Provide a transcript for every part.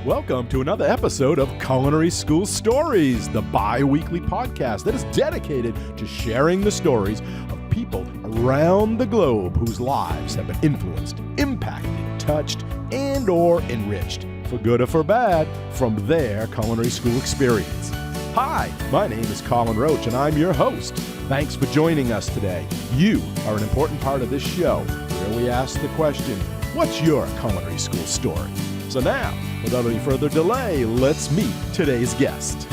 Welcome to another episode of Culinary School Stories, the bi-weekly podcast that is dedicated to sharing the stories of people around the globe whose lives have been influenced, impacted, touched, and or enriched, for good or for bad, from their culinary school experience. Hi, my name is Colin Roach, and I'm your host. Thanks for joining us today. You are an important part of this show, where we ask the question, what's your culinary school story? So now, without any further delay, let's meet today's guest.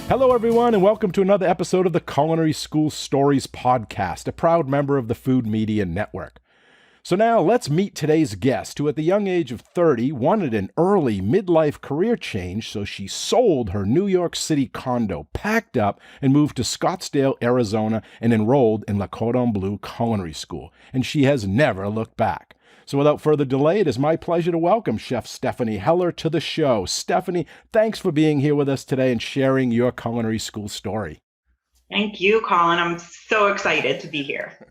Hello, everyone, and welcome to another episode of the Culinary School Stories podcast, a proud member of the Food Media Network. So now, let's meet today's guest, who at the young age of 30 wanted an early midlife career change, so she sold her New York City condo, packed up, and moved to Scottsdale, Arizona, and enrolled in the Cordon Bleu Culinary School. And she has never looked back. So without further delay, it is my pleasure to welcome Chef Stephanie Heller to the show. Stephanie, thanks for being here with us today and sharing your culinary school story. Thank you, Colin. I'm so excited to be here.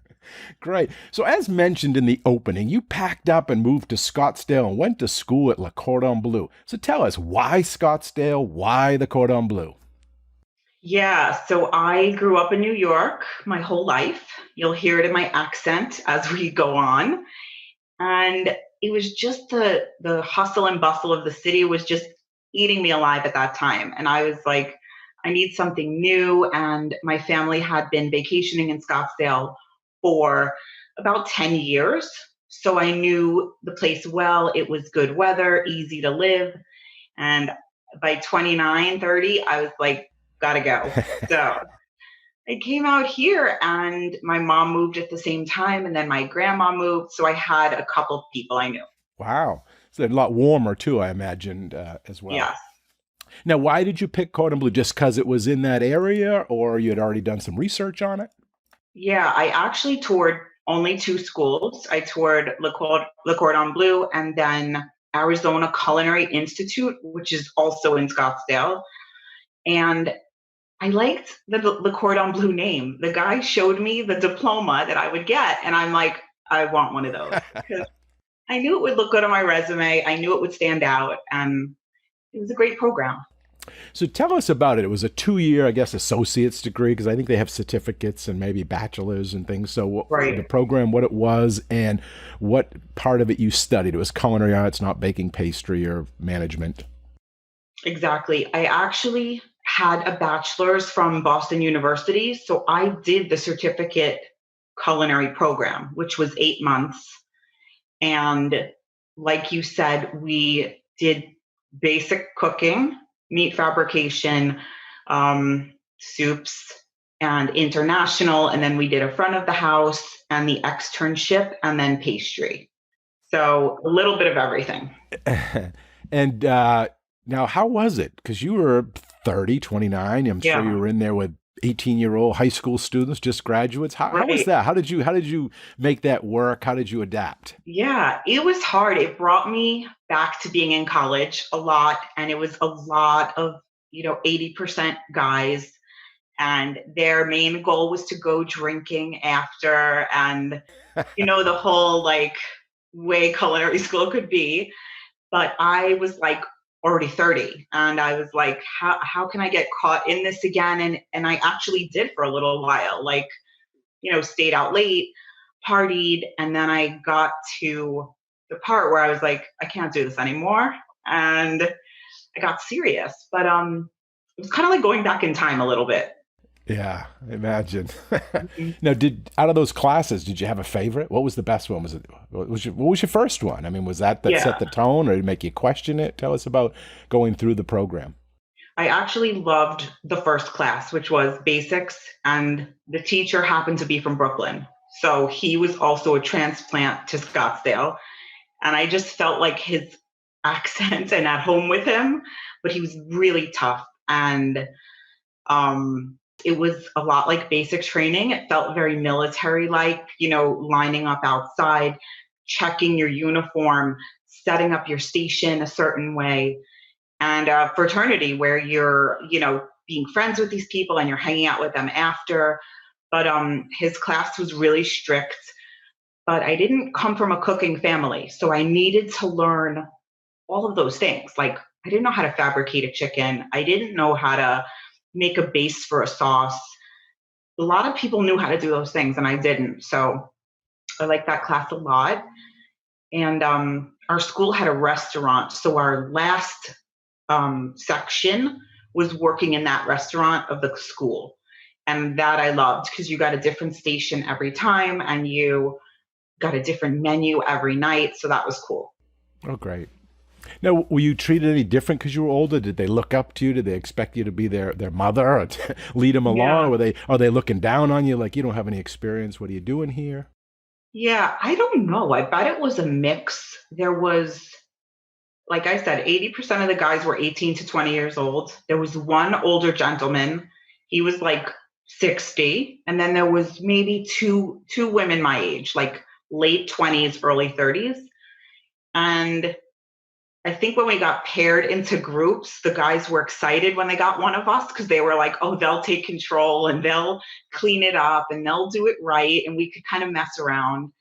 Great. So as mentioned in the opening, you packed up and moved to Scottsdale and went to school at Le Cordon Bleu. So tell us, why Scottsdale? Why the Cordon Bleu? Yeah, so I grew up in New York my whole life. You'll hear it in my accent as we go on. And it was just the hustle and bustle of the city was just eating me alive at that time. And I was like, I need something new. And my family had been vacationing in Scottsdale for about 10 years. So I knew the place well. It was good weather, easy to live. And by 29, 30, I was like, gotta go. So I came out here and my mom moved at the same time. And then my grandma moved. So I had a couple of people I knew. Wow. It's a lot warmer too, I imagined, as well. Yes. Now, why did you pick Cordon Bleu? Just because it was in that area, or you had already done some research on it? Yeah, I actually toured only two schools. I toured Le Cordon Bleu and then Arizona Culinary Institute, which is also in Scottsdale. And I liked the Cordon Bleu name. The guy showed me the diploma that I would get, and I'm like, I want one of those. Because I knew it would look good on my resume. I knew it would stand out, and it was a great program. So tell us about it. It was a 2-year, I guess, associate's degree, because I think they have certificates and maybe bachelor's and things. So Right. The program, what it was, and what part of it you studied. It was culinary arts, not baking, pastry, or management. Exactly. I actually had a bachelor's from Boston University. So I did the certificate culinary program, which was 8 months. And like you said, we did basic cooking, meat fabrication, soups, and international. And then we did a front of the house and the externship and then pastry. So a little bit of everything. And now, how was it? Because you were 30, 29. I'm sure you were in there with 18-year-old high school students, just graduates. How was that? How did you make that work? How did you adapt? Yeah, it was hard. It brought me back to being in college a lot. And it was a lot of, 80% guys. And their main goal was to go drinking after and, the whole like way culinary school could be. But I was like already 30 and I was like, how can I get caught in this again? And I actually did for a little while, like, stayed out late, partied. And then I got to the part where I was like, I can't do this anymore. And I got serious, but it was kind of like going back in time a little bit. Yeah, imagine. Now, out of those classes, did you have a favorite? What was the best one? What was your first one? I mean, was that set the tone, or did it make you question it? Tell us about going through the program. I actually loved the first class, which was basics, and the teacher happened to be from Brooklyn. So he was also a transplant to Scottsdale. And I just felt like his accent and at home with him, but he was really tough. And it was a lot like basic training. It felt very military-like, lining up outside, checking your uniform, setting up your station a certain way, and fraternity where you're, being friends with these people and you're hanging out with them after. But his class was really strict. But I didn't come from a cooking family, so I needed to learn all of those things, like I didn't know how to fabricate a chicken. I didn't know how to make a base for a sauce. A lot of people knew how to do those things and I didn't. So I like that class a lot. And our school had a restaurant. So our last section was working in that restaurant of the school. And that I loved because you got a different station every time and you got a different menu every night. So that was cool. Oh, great. Now, were you treated any different because you were older? Did they look up to you? Did they expect you to be their mother or to lead them along? Yeah. Or are they looking down on you like you don't have any experience? What are you doing here? Yeah. I don't know. I bet it was a mix. There was, like I said, 80% of the guys were 18 to 20 years old. There was one older gentleman. He was like 60. And then there was maybe two women my age, like late 20s, early 30s. And I think when we got paired into groups, the guys were excited when they got one of us because they were like, oh, they'll take control and they'll clean it up and they'll do it right. And we could kind of mess around.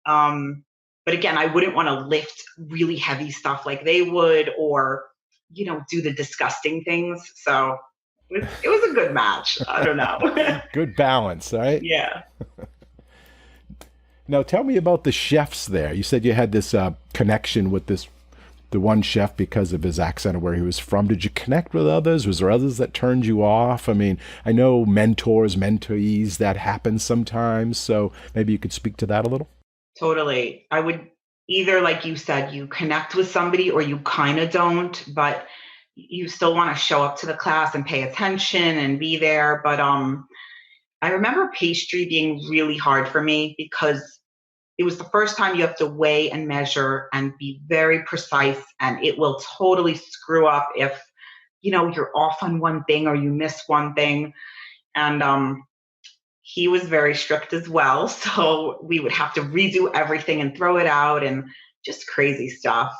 But again, I wouldn't want to lift really heavy stuff like they would or, do the disgusting things. So it was a good match. I don't know. Good balance, right? Yeah. Now, tell me about the chefs there. You said you had this connection with the one chef because of his accent of where he was from. Did you connect with others? Was there others that turned you off? I mean, I know mentors, mentees, that happens sometimes. So maybe you could speak to that a little. Totally. I would either, like you said, you connect with somebody or you kind of don't, but you still want to show up to the class and pay attention and be there. But I remember pastry being really hard for me because it was the first time you have to weigh and measure and be very precise, and it will totally screw up if you're off on one thing or you miss one thing. And he was very strict as well, so we would have to redo everything and throw it out and just crazy stuff.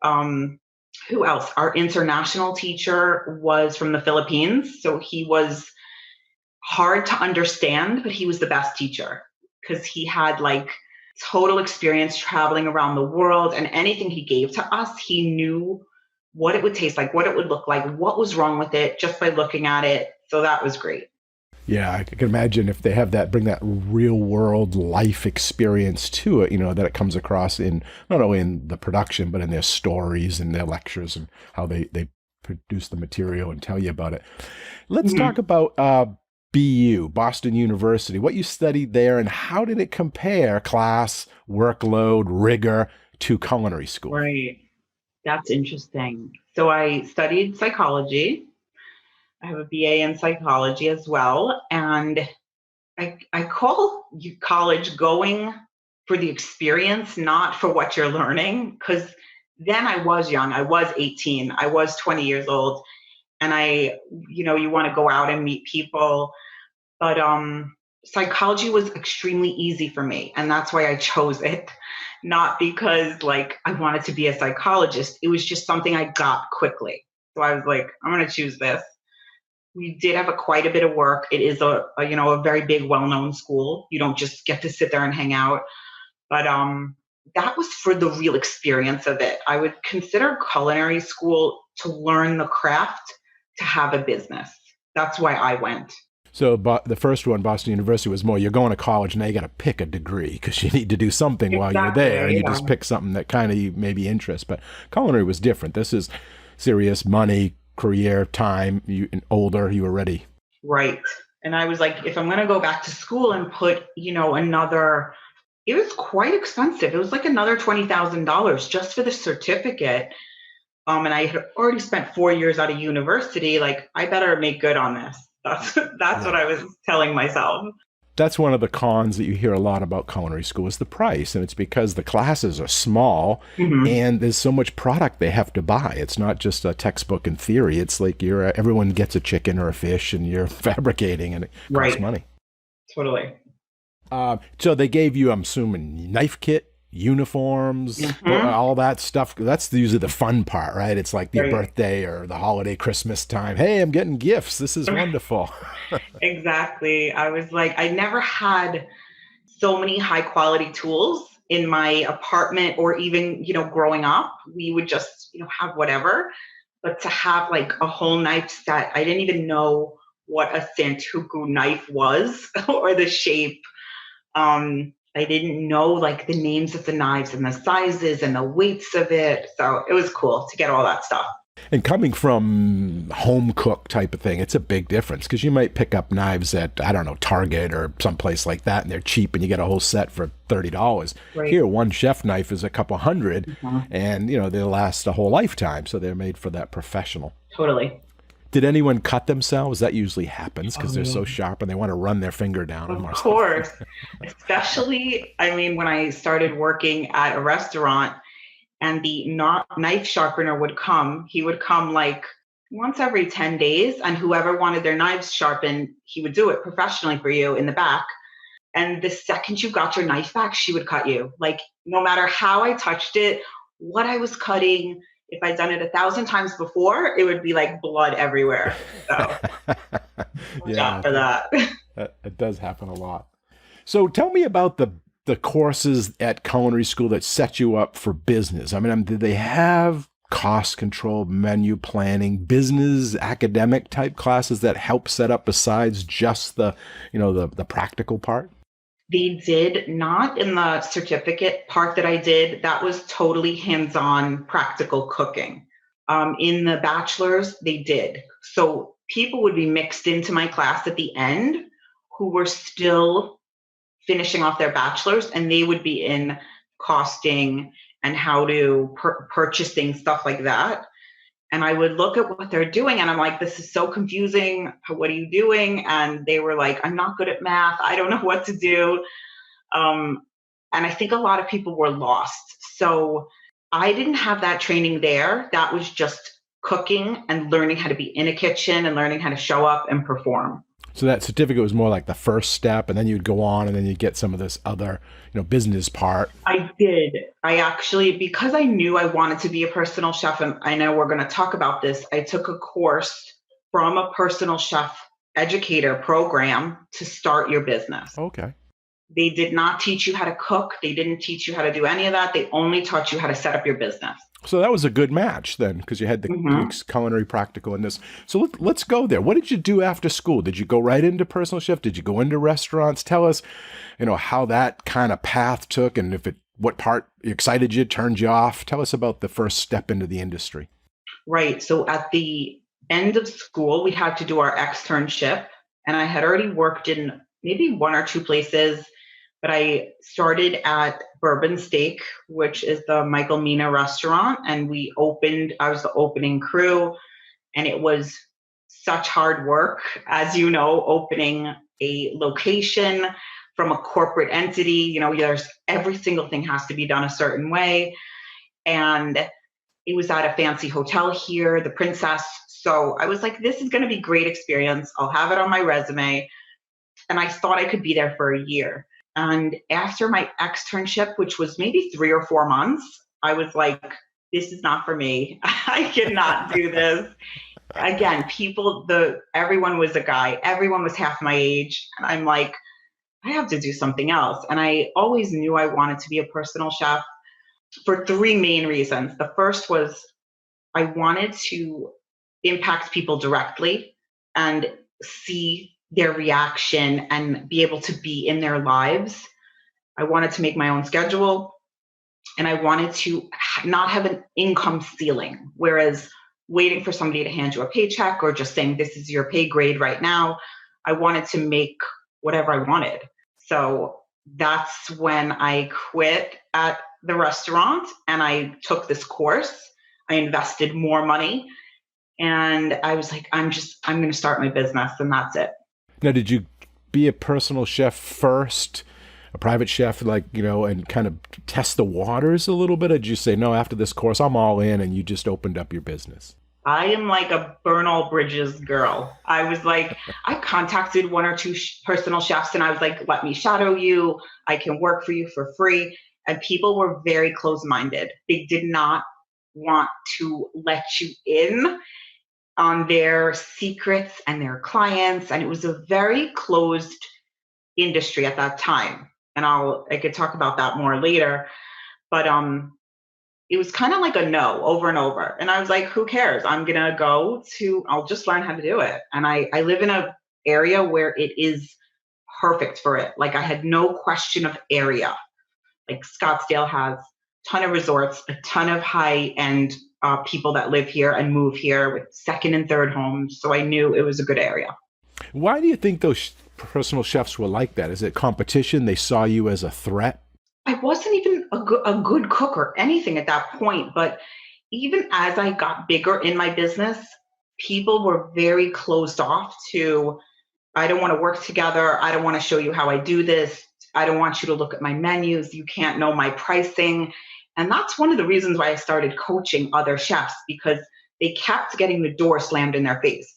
Who else? Our international teacher was from the Philippines, so he was hard to understand, but he was the best teacher because he had like total experience traveling around the world, and anything he gave to us, he knew what it would taste like, what it would look like, what was wrong with it just by looking at it. So that was great. Yeah, I can imagine if they have that, bring that real world life experience to it, that it comes across in not only in the production, but in their stories and their lectures and how they produce the material and tell you about it. Let's talk about BU, Boston University, what you studied there and how did it compare class, workload, rigor to culinary school? Right. That's interesting. So I studied psychology. I have a BA in psychology as well. And I call college going for the experience, not for what you're learning. Because then I was young. I was 18. I was 20 years old. And you want to go out and meet people. But psychology was extremely easy for me. And that's why I chose it. Not because like I wanted to be a psychologist. It was just something I got quickly. So I was like, I'm going to choose this. We did have quite a bit of work. It is a very big, well-known school. You don't just get to sit there and hang out. But that was for the real experience of it. I would consider culinary school to learn the craft, to have a business. That's why I went. So the first one, Boston University, was more, you're going to college, now you got to pick a degree because you need to do something while you're there. And you just pick something that kind of maybe interests. But culinary was different. This is serious money, career, time, older, you were ready. Right. And I was like, if I'm going to go back to school and put, it was quite expensive. It was like another $20,000 just for the certificate. And I had already spent 4 years out of university. Like, I better make good on this. That's what I was telling myself. That's one of the cons that you hear a lot about culinary school is the price. And it's because the classes are small and there's so much product they have to buy. It's not just a textbook and theory. It's like everyone gets a chicken or a fish and you're fabricating and it costs money. Totally. So they gave you, I'm assuming, knife kit, uniforms, all that stuff. That's usually the fun part, right? It's like the birthday or the holiday, Christmas time. Hey, I'm getting gifts. This is wonderful. Exactly. I was like, I never had so many high quality tools in my apartment or even, growing up. We would just, have whatever. But to have like a whole knife set, I didn't even know what a Santoku knife was or the shape. I didn't know like the names of the knives and the sizes and the weights of it. So it was cool to get all that stuff. And coming from home cook type of thing, it's a big difference because you might pick up knives at, I don't know, Target or someplace like that, and they're cheap and you get a whole set for $30. Right. Here, one chef knife is a couple hundred, Mhm. and, they'll last a whole lifetime. So they're made for that professional. Totally. Did anyone cut themselves? That usually happens because they're Oh, so sharp and they want to run their finger down on of more stuff. course. Especially, I mean, when I started working at a restaurant and the knife sharpener would come, he would come like once every 10 days, and whoever wanted their knives sharpened, he would do it professionally for you in the back. And the second you got your knife back, she would cut you. Like, no matter how I touched it, what I was cutting, if I'd done it 1,000 times before, it would be like blood everywhere. So, watch Yeah, out for that. it does happen a lot. So tell me about the courses at culinary school that set you up for business. I mean, did they have cost control, menu planning, business, academic type classes that help set up besides just the practical part? They did not in the certificate part that I did. That was totally hands on practical cooking. In the bachelor's, they did. So people would be mixed into my class at the end who were still finishing off their bachelor's, and they would be in costing and how to purchasing, stuff like that. And I would look at what they're doing and I'm like, this is so confusing. What are you doing? And they were like, I'm not good at math. I don't know what to do. Um, and I think a lot of people were lost. So I didn't have that training there. That was just cooking and learning how to be in a kitchen and learning how to show up and perform. So that certificate was more like the first step, and then you'd go on, and then you'd get some of this other, business part. I did. I actually, because I knew I wanted to be a personal chef, and I know we're going to talk about this, I took a course from a personal chef educator program to start your business. Okay. They did not teach you how to cook. They didn't teach you how to do any of that. They only taught you how to set up your business. So that was a good match then, because you had the culinary practical in this. So let's go there. What did you do after school? Did you go right into personal chef? Did you go into restaurants? Tell us, how that kind of path took, and what part excited you, turned you off. Tell us about the first step into the industry. Right. So at the end of school, we had to do our externship, and I had already worked in maybe one or two places, but I started at Bourbon Steak, which is the Michael Mina restaurant. And I was the opening crew, and it was such hard work, as you know, opening a location from a corporate entity. There's every single thing has to be done a certain way. And it was at a fancy hotel here, the Princess. So I was like, this is going to be great experience. I'll have it on my resume. And I thought I could be there for a year. And after my externship, which was maybe 3 or 4 months, I was like, this is not for me. I cannot do this. Again, everyone was a guy. Everyone was half my age. And I'm like, I have to do something else. And I always knew I wanted to be a personal chef for three main reasons. The first was I wanted to impact people directly and see their reaction and be able to be in their lives. I wanted to make my own schedule, and I wanted to not have an income ceiling, whereas waiting for somebody to hand you a paycheck or just saying, this is your pay grade right now. I wanted to make whatever I wanted. So that's when I quit at the restaurant and I took this course. I invested more money, and I was like, I'm going to start my business, and that's it. Now, did you be a personal chef first, a private chef, and kind of test the waters a little bit? Or did you say, no, after this course, I'm all in, and you just opened up your business? I am like a burn all bridges girl. I was like, I contacted one or two personal chefs, and I was like, let me shadow you. I can work for you for free. And people were very close-minded. They did not want to let you in on their secrets and their clients. And it was a very closed industry at that time. And I could talk about that more later. But it was kind of like a no over and over. And I was like, who cares? I'll just learn how to do it. And I live in a area where it is perfect for it. Like I had no question of area. Like Scottsdale has a ton of resorts, a ton of high end people that live here and move here with second and third homes. So I knew it was a good area. Why do you think those personal chefs were like that? Is it competition? They saw you as a threat? I wasn't even a good cook or anything at that point. But even as I got bigger in my business, people were very closed off to, I don't want to work together. I don't want to show you how I do this. I don't want you to look at my menus. You can't know my pricing. And that's one of the reasons why I started coaching other chefs, because they kept getting the door slammed in their face.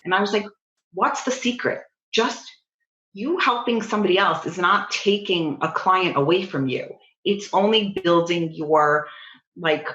And I was like, what's the secret? Just you helping somebody else is not taking a client away from you. It's only building your like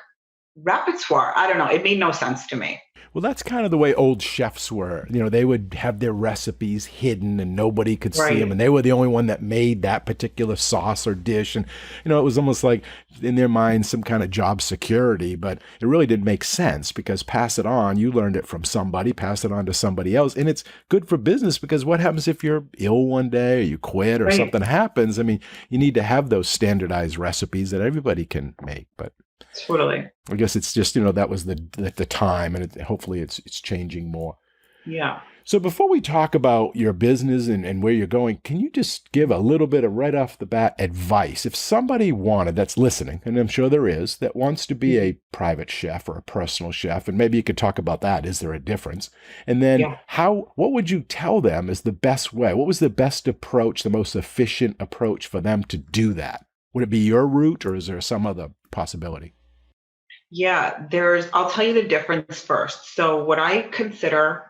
repertoire. I don't know. It made no sense to me. Well, that's kind of the way old chefs were. They would have their recipes hidden and nobody could see them. And they were the only one that made that particular sauce or dish. And, it was almost like in their mind, some kind of job security, but it really didn't make sense because pass it on. You learned it from somebody, pass it on to somebody else. And it's good for business because what happens if you're ill one day or you quit or something happens? I mean, you need to have those standardized recipes that everybody can make, but totally. I guess it's just, that was the time, and hopefully it's changing more. Yeah. So before we talk about your business and where you're going, can you just give a little bit of right off the bat advice? If somebody that's listening, and I'm sure there is, that wants to be a private chef or a personal chef, and maybe you could talk about that. Is there a difference? And then what would you tell them is the best way? What was the best approach, the most efficient approach for them to do that? Would it be your route or is there some other possibility? Yeah, I'll tell you the difference first. So what I consider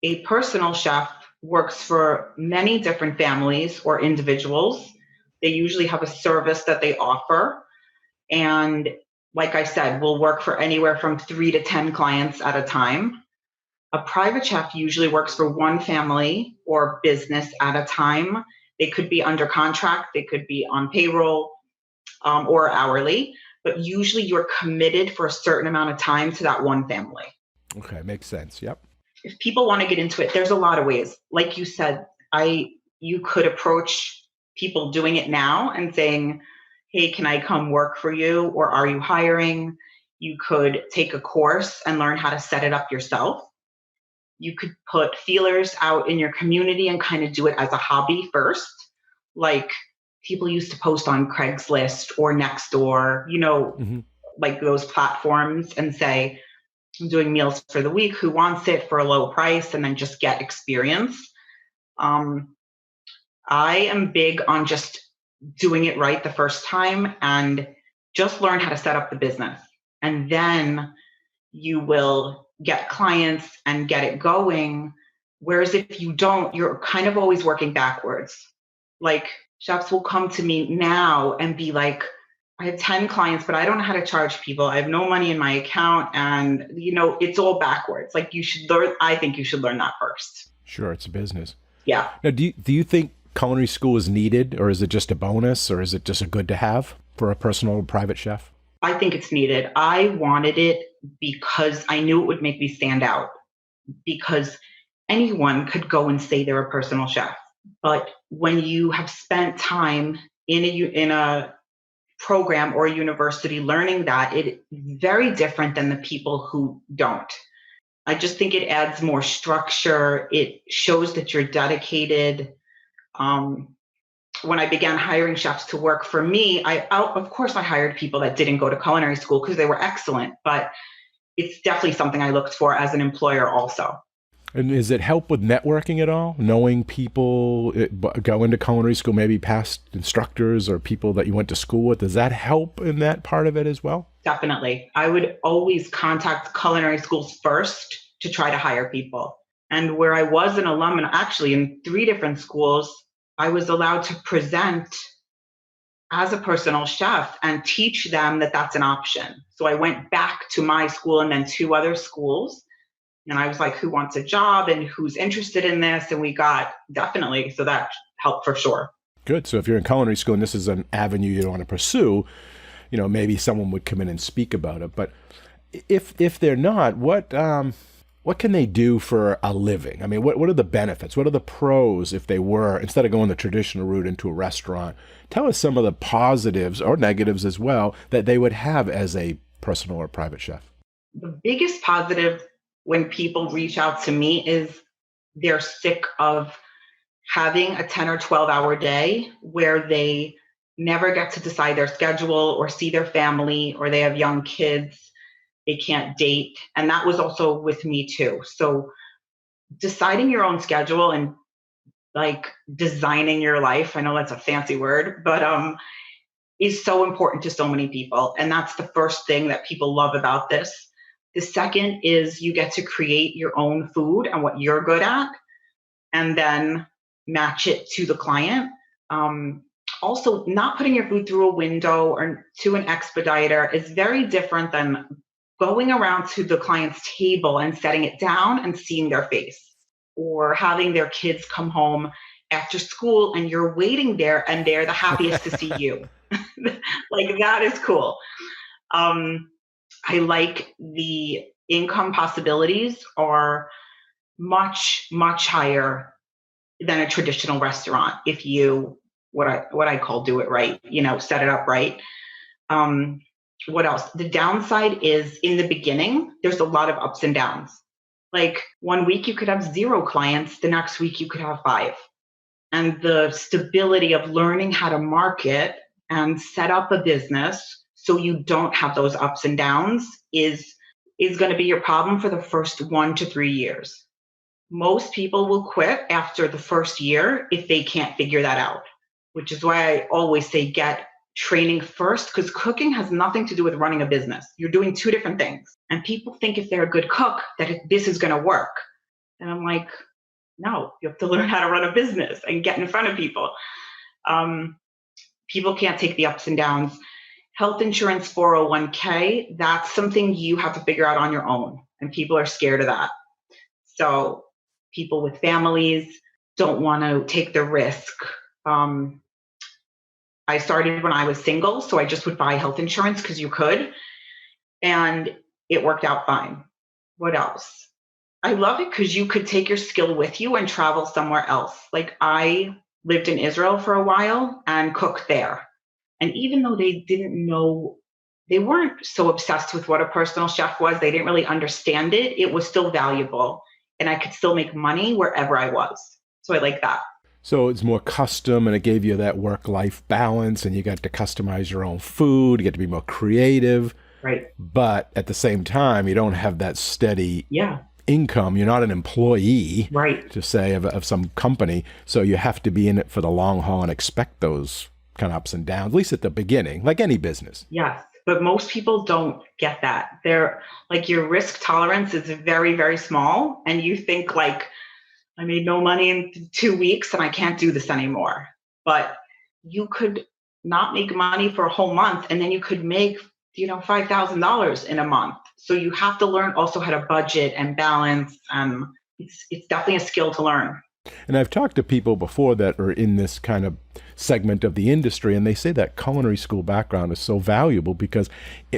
a personal chef works for many different families or individuals. They usually have a service that they offer. And like I said, will work for anywhere from 3 to 10 clients at a time. A private chef usually works for one family or business at a time. They could be under contract, they could be on payroll or hourly. But usually you're committed for a certain amount of time to that one family. Okay, makes sense. Yep. If people want to get into it, there's a lot of ways. Like you said, you could approach people doing it now and saying, hey, can I come work for you? Or are you hiring? You could take a course and learn how to set it up yourself. You could put feelers out in your community and kind of do it as a hobby first. Like people used to post on Craigslist or Nextdoor, like those platforms, and say, I'm doing meals for the week. Who wants it for a low price? And then just get experience. I am big on just doing it right the first time and just learn how to set up the business. And then you will get clients and get it going. Whereas if you don't, you're kind of always working backwards. Like, chefs will come to me now and be like, I have 10 clients, but I don't know how to charge people. I have no money in my account. And, it's all backwards. Like I think you should learn that first. Sure. It's a business. Yeah. Now, do you think culinary school is needed, or is it just a bonus, or is it just a good to have for a personal private chef? I think it's needed. I wanted it because I knew it would make me stand out, because anyone could go and say they're a personal chef. But when you have spent time in a program or a university learning that, it's very different than the people who don't. I just think it adds more structure. It shows that you're dedicated. When I began hiring chefs to work for me, of course I hired people that didn't go to culinary school because they were excellent, but it's definitely something I looked for as an employer also. And does it help with networking at all? Knowing people go into culinary school, maybe past instructors or people that you went to school with, does that help in that part of it as well? Definitely. I would always contact culinary schools first to try to hire people. And where I was an alum, and actually in 3 different schools, I was allowed to present as a personal chef and teach them that that's an option. So I went back to my school and then 2 other schools. And I was like, who wants a job and who's interested in this? And we got definitely, so that helped for sure. Good. So if you're in culinary school and this is an avenue you want to pursue, maybe someone would come in and speak about it. But if they're not, what can they do for a living? I mean, what are the benefits? What are the pros if they were, instead of going the traditional route into a restaurant? Tell us some of the positives or negatives as well that they would have as a personal or private chef. The biggest positive when people reach out to me is they're sick of having a 10 or 12-hour day where they never get to decide their schedule or see their family, or they have young kids, they can't date. And that was also with me too. So deciding your own schedule and like designing your life, I know that's a fancy word, but is so important to so many people. And that's the first thing that people love about this. The second is you get to create your own food and what you're good at, and then match it to the client. Also, not putting your food through a window or to an expediter is very different than going around to the client's table and setting it down and seeing their face, or having their kids come home after school and you're waiting there and they're the happiest to see you. Like, that is cool. I like the income possibilities are much, much higher than a traditional restaurant if you, what I call, do it right, set it up right. What else? The downside is, in the beginning, there's a lot of ups and downs. Like, one week you could have 0 clients, the next week you could have 5. And the stability of learning how to market and set up a business so you don't have those ups and downs is going to be your problem for the first 1 to 3 years. Most people will quit after the first year if they can't figure that out, which is why I always say get training first, because cooking has nothing to do with running a business. You're doing 2 different things. And people think if they're a good cook that this is going to work. And I'm like, no, you have to learn how to run a business and get in front of people. People can't take the ups and downs. Health insurance, 401k, that's something you have to figure out on your own. And people are scared of that. So people with families don't want to take the risk. I started when I was single, so I just would buy health insurance because you could, and it worked out fine. What else? I love it because you could take your skill with you and travel somewhere else. Like, I lived in Israel for a while and cooked there. And even though they didn't know, they weren't so obsessed with what a personal chef was, they didn't really understand it, it was still valuable. And I could still make money wherever I was. So I like that. So it's more custom, and it gave you that work-life balance, and you got to customize your own food, you get to be more creative. Right. But at the same time, you don't have that steady income. You're not an employee, right, to say, of some company. So you have to be in it for the long haul and expect those kind of ups and downs, at least at the beginning, like any business. Yes. But most people don't get that. They're like, your risk tolerance is very, very small. And you think like, I made no money in 2 weeks and I can't do this anymore. But you could not make money for a whole month, and then you could make, $5,000 in a month. So you have to learn also how to budget and balance. It's definitely a skill to learn. And I've talked to people before that are in this kind of segment of the industry, and they say that culinary school background is so valuable because,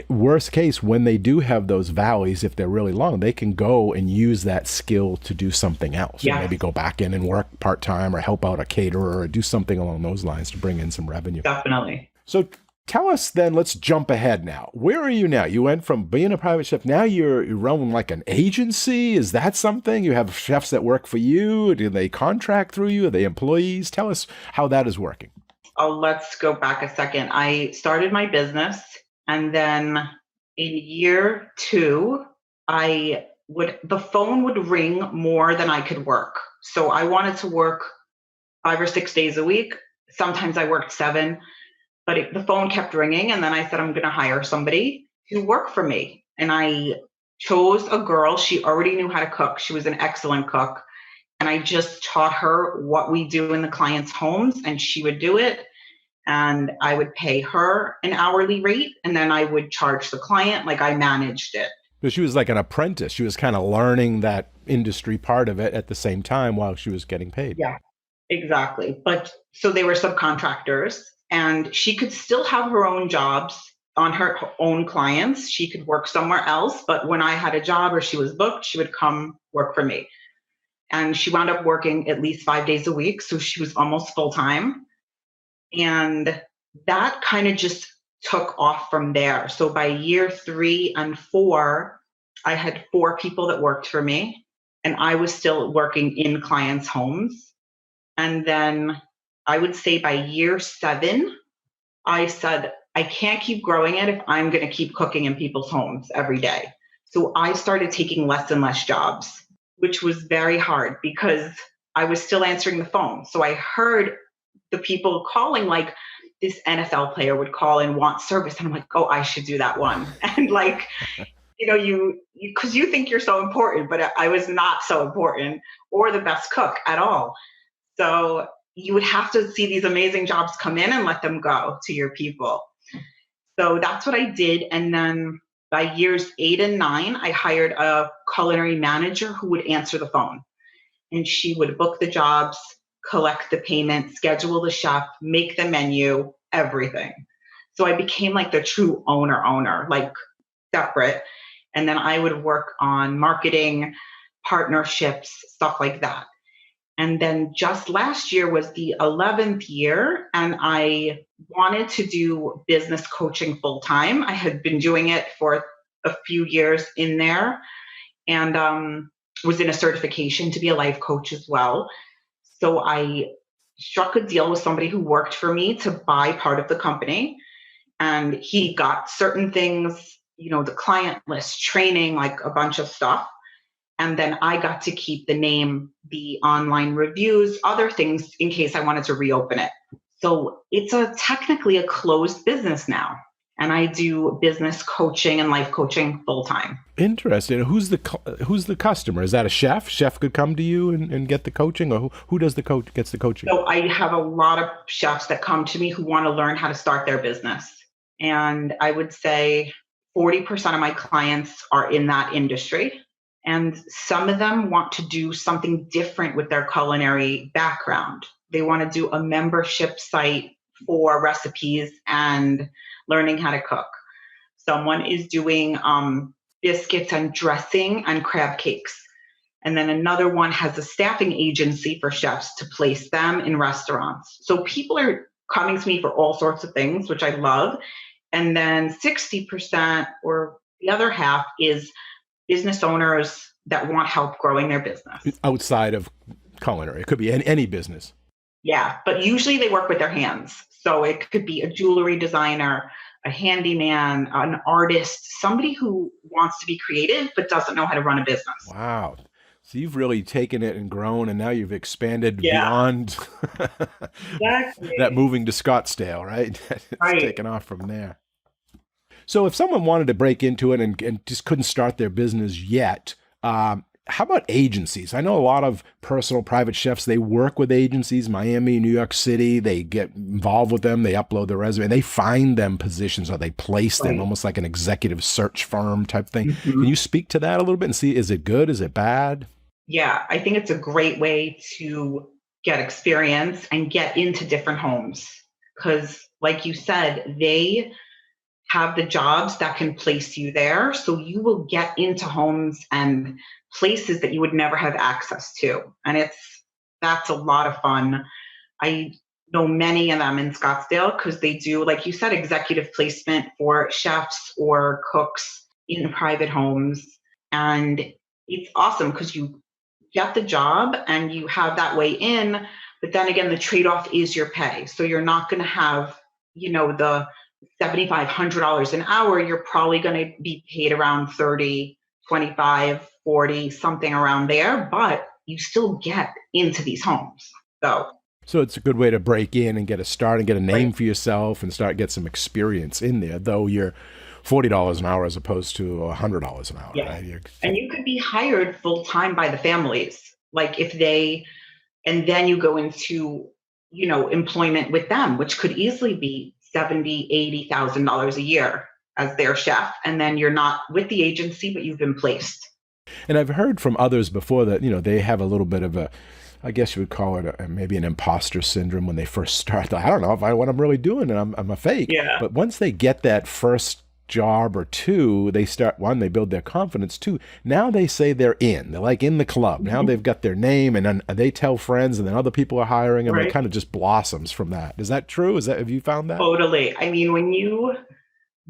worst case, when they do have those valleys, if they're really long, they can go and use that skill to do something else. Yes. Maybe go back in and work part-time or help out a caterer or do something along those lines to bring in some revenue. Definitely. So tell us then, let's jump ahead now. Where are you now? You went from being a private chef, now you're running like an agency. Is that something? You have chefs that work for you? Do they contract through you? Are they employees? Tell us how that is working. Let's go back a second. I started my business, and then in year 2, the phone would ring more than I could work. So I wanted to work 5 or 6 days a week. Sometimes I worked 7. But the phone kept ringing, and then I said, I'm going to hire somebody to work for me. And I chose a girl. She already knew how to cook. She was an excellent cook. And I just taught her what we do in the clients' homes, and she would do it. And I would pay her an hourly rate, and then I would charge the client like I managed it. So she was like an apprentice. She was kind of learning that industry part of it at the same time while she was getting paid. Yeah, exactly. But so they were subcontractors. And she could still have her own jobs on her own clients. She could work somewhere else, but when I had a job or she was booked, she would come work for me. And she wound up working at least 5 days a week. So she was almost full time. And that kind of just took off from there. So by year 3 and 4, I had 4 people that worked for me, and I was still working in clients' homes. And then I would say by year 7, I said, I can't keep growing it if I'm going to keep cooking in people's homes every day. So I started taking less and less jobs, which was very hard because I was still answering the phone. So I heard the people calling, like this NFL player would call and want service. And I'm like, oh, I should do that one. And like, because you think you're so important, but I was not so important or the best cook at all. So you would have to see these amazing jobs come in and let them go to your people. So that's what I did. And then by years 8 and 9, I hired a culinary manager who would answer the phone. And she would book the jobs, collect the payment, schedule the chef, make the menu, everything. So I became like the true owner, like separate. And then I would work on marketing, partnerships, stuff like that. And then just last year was the 11th year, and I wanted to do business coaching full time. I had been doing it for a few years in there, and was in a certification to be a life coach as well. So I struck a deal with somebody who worked for me to buy part of the company, and he got certain things, the client list, training, like a bunch of stuff. And then I got to keep the name, the online reviews, other things in case I wanted to reopen it. So it's technically a closed business now. And I do business coaching and life coaching full time. Interesting. Who's the customer? Is that a chef? Chef could come to you and get the coaching, or who does gets the coaching? So I have a lot of chefs that come to me who want to learn how to start their business. And I would say 40% of my clients are in that industry. And some of them want to do something different with their culinary background. They want to do a membership site for recipes and learning how to cook. Someone is doing biscuits and dressing and crab cakes. And then another one has a staffing agency for chefs to place them in restaurants. So people are coming to me for all sorts of things, which I love. And then 60% or the other half is business owners that want help growing their business. Outside of culinary. It could be any business. Yeah, but usually they work with their hands. So it could be a jewelry designer, a handyman, an artist, somebody who wants to be creative but doesn't know how to run a business. Wow. So you've really taken it and grown, and now you've expanded beyond exactly. that moving to Scottsdale, right? It's right. Taken off from there. So if someone wanted to break into it and just couldn't start their business yet, how about agencies? I know a lot of personal private chefs, they work with agencies, Miami, New York City, they get involved with them, they upload their resume, they find them positions or they place them, almost like an executive search firm type thing. Mm-hmm. Can you speak to that a little bit and see, is it good? Is it bad? Yeah, I think it's a great way to get experience and get into different homes. Because like you said, they have the jobs that can place you there. So you will get into homes and places that you would never have access to. And that's a lot of fun. I know many of them in Scottsdale because they do, like you said, executive placement for chefs or cooks in private homes. And it's awesome because you get the job and you have that way in. But then again, the trade-off is your pay. So you're not going to have, the $7,500 an hour. You're probably going to be paid around 30, 25, 40, something around there, but you still get into these homes. So it's a good way to break in and get a start and get a name for yourself and get some experience in there, though you're $40 an hour as opposed to $100 an hour. Yeah. Right? And you could be hired full-time by the families. Like and then you go into, employment with them, which could easily be $70,000, $80,000 a year as their chef. And then you're not with the agency, but you've been placed. And I've heard from others before that, they have a little bit of a I guess you would call it maybe an imposter syndrome when they first start. I don't know if I what I'm really doing, and I'm a fake. Yeah. But once they get that first job or two, they start, one, they build their confidence. Two, now they say they're in. They're like in the club. Now they've got their name, and then they tell friends, and then other people are hiring, and it kind of just blossoms from that. Is that true? Have you found that? Totally. I mean, when you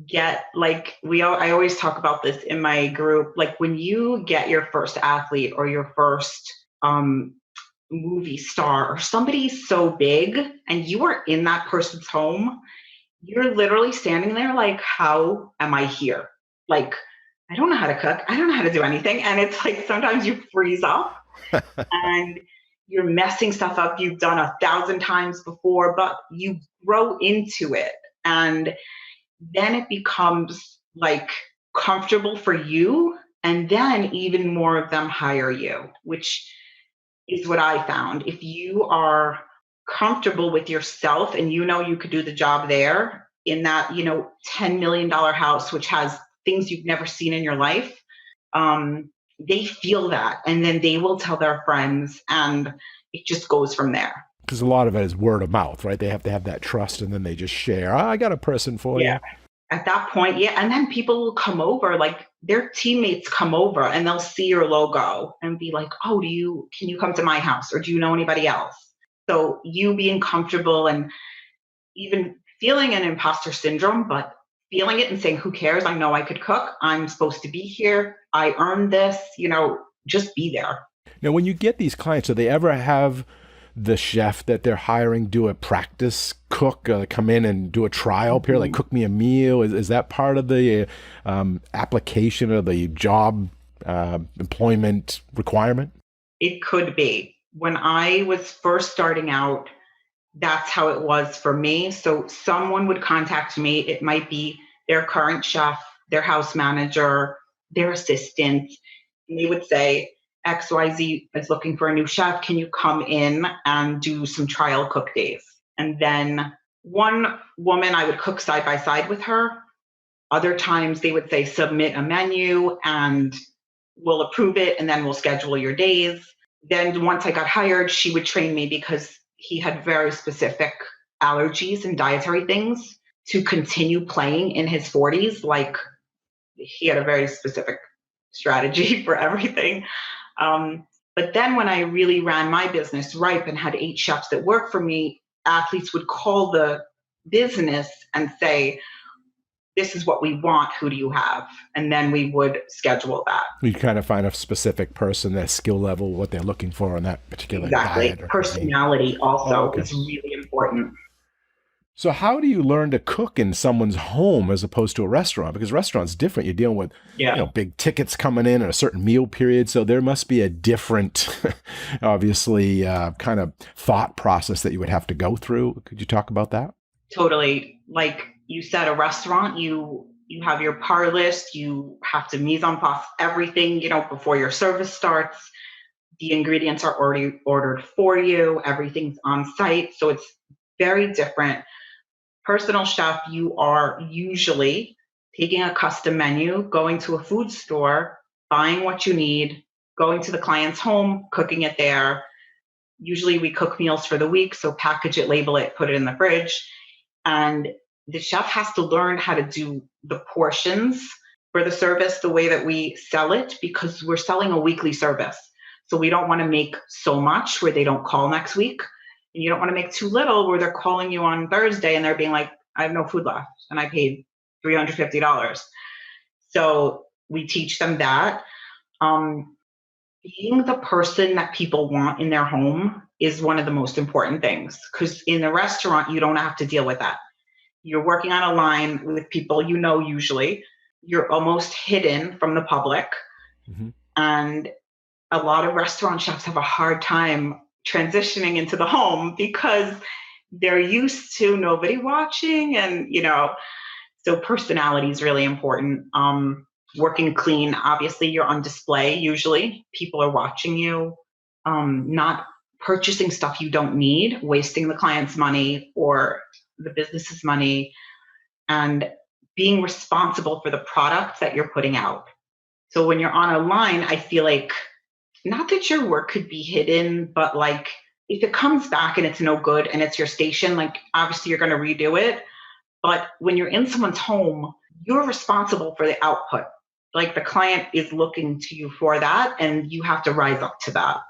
get like I always talk about this in my group, like when you get your first athlete or your first movie star or somebody so big and you are in that person's home, you're literally standing there like, how am I here? Like, I don't know how to cook. I don't know how to do anything. And it's like sometimes you freeze up and you're messing stuff up you've done 1,000 times before, but you grow into it. And then it becomes like comfortable for you. And then even more of them hire you, which is what I found. If you are comfortable with yourself and you know you could do the job there in that, $10 million house, which has things you've never seen in your life, they feel that. And then they will tell their friends and it just goes from there. Because a lot of it is word of mouth, right? They have to have that trust, and then they just share. I got a person for you. At that point, yeah. And then people will come over, like their teammates come over and they'll see your logo and be like, oh, can you come to my house? Or do you know anybody else? So you being comfortable and even feeling an imposter syndrome, but feeling it and saying, who cares? I know I could cook. I'm supposed to be here. I earned this, just be there. Now, when you get these clients, do they ever have the chef that they're hiring do a practice cook, come in and do a trial period, like cook me a meal? Is that part of the application of the job employment requirement? It could be. When I was first starting out, that's how it was for me. So someone would contact me. It might be their current chef, their house manager, their assistant. And they would say, XYZ is looking for a new chef. Can you come in and do some trial cook days? And then one woman, I would cook side by side with her. Other times they would say, submit a menu and we'll approve it and then we'll schedule your days. Then once I got hired, she would train me because he had very specific allergies and dietary things to continue playing in his 40s. Like he had a very specific strategy for everything. But then when I really ran my business Ripe and had 8 chefs that worked for me, athletes would call the business and say, this is what we want. Who do you have? And then we would schedule that. You kind of find a specific person, their skill level, what they're looking for in that particular diet. Personality also is really important. So how do you learn to cook in someone's home as opposed to a restaurant? Because restaurant's different. You're dealing with big tickets coming in at a certain meal period. So there must be a different, obviously, kind of thought process that you would have to go through. Could you talk about that? Totally. Like you said, a restaurant, you have your par list. You have to mise en place everything, before your service starts. The ingredients are already ordered for you. Everything's on site. So it's very different. Personal chef, you are usually taking a custom menu, going to a food store, buying what you need, going to the client's home, cooking it there. Usually we cook meals for the week, so package it, label it, put it in the fridge. And the chef has to learn how to do the portions for the service the way that we sell it, because we're selling a weekly service. So we don't want to make so much where they don't call next week. And you don't want to make too little where they're calling you on Thursday and they're being like, I have no food left and I paid $350. So we teach them that. Being the person that people want in their home is one of the most important things, because in a restaurant, you don't have to deal with that. You're working on a line with people, usually. You're almost hidden from the public. Mm-hmm. And a lot of restaurant chefs have a hard time transitioning into the home because they're used to nobody watching, and so personality is really important. Working clean, obviously you're on display. Usually people are watching you. Not purchasing stuff you don't need, wasting the client's money or the business's money, and being responsible for the product that you're putting out. So when you're on a line, I feel like not that your work could be hidden, but like if it comes back and it's no good and it's your station, like obviously you're going to redo it. But when you're in someone's home, you're responsible for the output. Like the client is looking to you for that, and you have to rise up to that.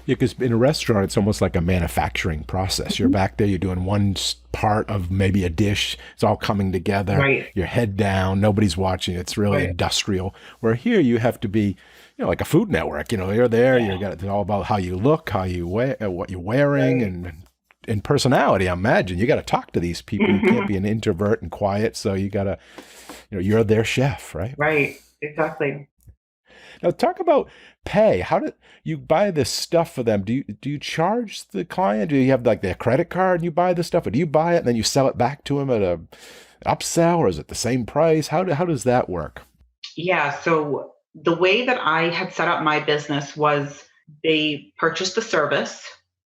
Yeah, because in a restaurant, it's almost like a manufacturing process. You're back there, you're doing one part of maybe a dish. It's all coming together. Right. Your head down, nobody's watching. It's really Right. industrial. Where here, you have to be, like a Food Network. You're there. Yeah. It's all about how you look, how you wear, what you're wearing, Right. and personality. I imagine you got to talk to these people. You can't be an introvert and quiet. So you got to, you're their chef, right? Right. Exactly. Now talk about pay. How do you buy this stuff for them? Do you charge the client? Do you have like their credit card and you buy the stuff, or do you buy it and then you sell it back to them at a upsell, or is it the same price? How does that work? Yeah. So the way that I had set up my business was they purchased the service.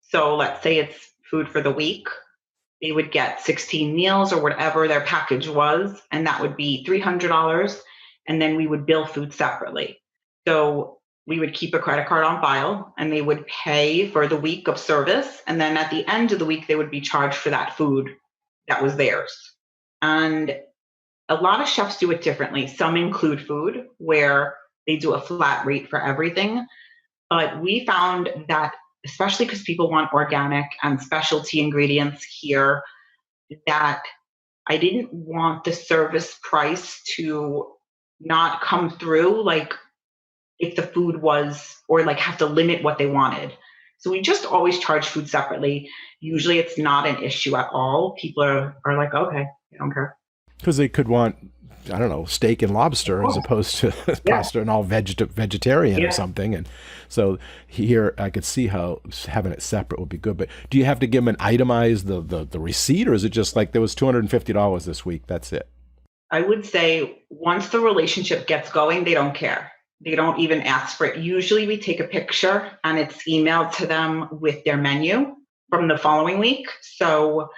So let's say it's food for the week. They would get 16 meals or whatever their package was, and that would be $300. And then we would bill food separately. So we would keep a credit card on file and they would pay for the week of service. And then at the end of the week, they would be charged for that food that was theirs. And a lot of chefs do it differently. Some include food where they do a flat rate for everything. But we found that, especially because people want organic and specialty ingredients here, that I didn't want the service price to not come through, like if the food was, or like have to limit what they wanted. So we just always charge food separately. Usually it's not an issue at all. People are like, okay, I don't care. Because they could want, I don't know, steak and lobster as Oh, opposed to yeah. pasta and all vegetarian Yeah. or something. And so here I could see how having it separate would be good. But do you have to give them an itemized the receipt, or is it just like there was $250 this week? That's it. I would say once the relationship gets going, they don't care. They don't even ask for it. Usually we take a picture and it's emailed to them with their menu from the following week. So